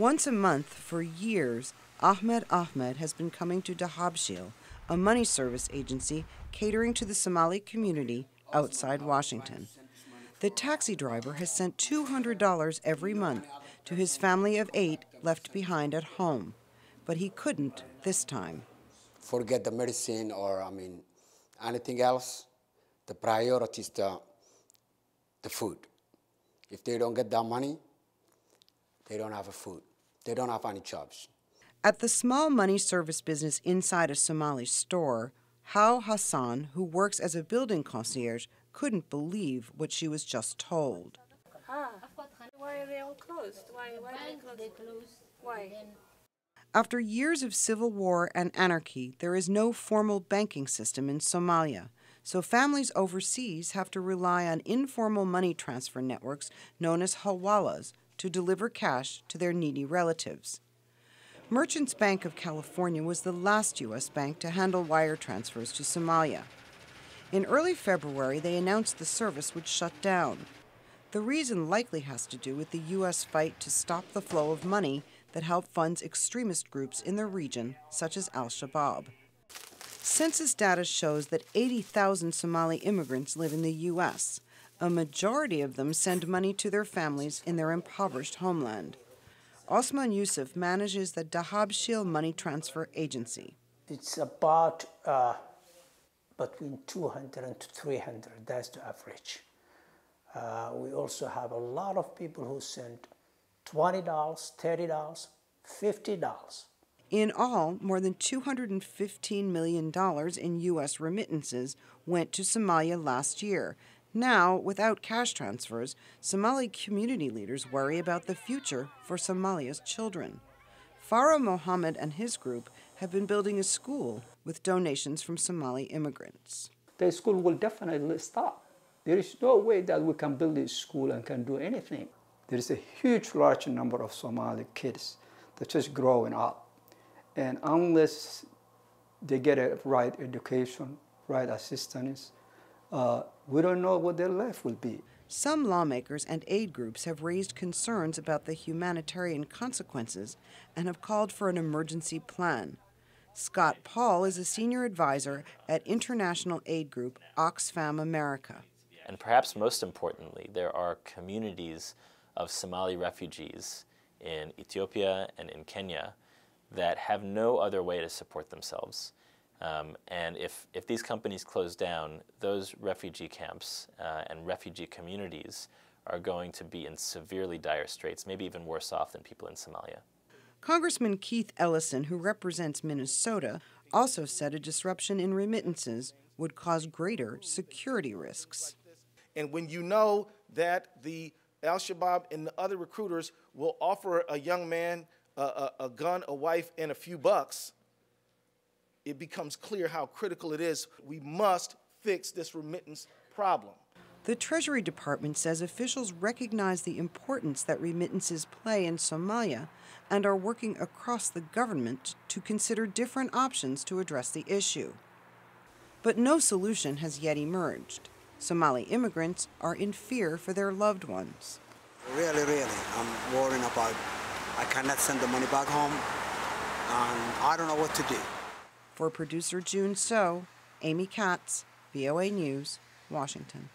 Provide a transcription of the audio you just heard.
Once a month for years, Ahmed has been coming to Dahabshil, a money service agency catering to the Somali community outside Washington. The taxi driver has sent $200 every month to his family of 8 left behind at home, but he couldn't this time. Forget the medicine or, anything else. The priority is the food. If they don't get that money, they don't have food. They don't have any jobs. At the small money service business inside a Somali store, How Hassan, who works as a building concierge, couldn't believe what she was just told. Why are they all closed? Why are they closed? Why? After years of civil war and anarchy, there is no formal banking system in Somalia, so families overseas have to rely on informal money transfer networks known as hawalas to deliver cash to their needy relatives. Merchants Bank of California was the last U.S. bank to handle wire transfers to Somalia. In early February, they announced the service would shut down. The reason likely has to do with the U.S. fight to stop the flow of money that help funds extremist groups in the region, such as Al-Shabaab. Census data shows that 80,000 Somali immigrants live in the U.S. A majority of them send money to their families in their impoverished homeland. Osman Yusuf manages the Dahabshil Money Transfer Agency. It's about between 200 and 300, that's the average. We also have a lot of people who send $20, $30, $50. In all, more than $215 million in U.S. remittances went to Somalia last year. Now, without cash transfers, Somali community leaders worry about the future for Somalia's children. Farah Mohammed and his group have been building a school with donations from Somali immigrants. The school will definitely stop. There is no way that we can build this school and can do anything. There is a huge, large number of Somali kids that just growing up. And unless they get a right education, right assistance, we don't know what their life will be. Some lawmakers and aid groups have raised concerns about the humanitarian consequences and have called for an emergency plan. Scott Paul is a senior advisor at international aid group Oxfam America. And perhaps most importantly, there are communities of Somali refugees in Ethiopia and in Kenya that have no other way to support themselves. And if these companies close down, those refugee camps and refugee communities are going to be in severely dire straits, maybe even worse off than people in Somalia. Congressman Keith Ellison, who represents Minnesota, also said a disruption in remittances would cause greater security risks. And when you know that the Al-Shabaab and the other recruiters will offer a young man a gun, a wife, and a few bucks, it becomes clear how critical it is. We must fix this remittance problem. The Treasury Department says officials recognize the importance that remittances play in Somalia and are working across the government to consider different options to address the issue. But no solution has yet emerged. Somali immigrants are in fear for their loved ones. Really, I'm worrying about I cannot send the money back home, and I don't know what to do. For producer June So, Amy Katz, VOA News, Washington.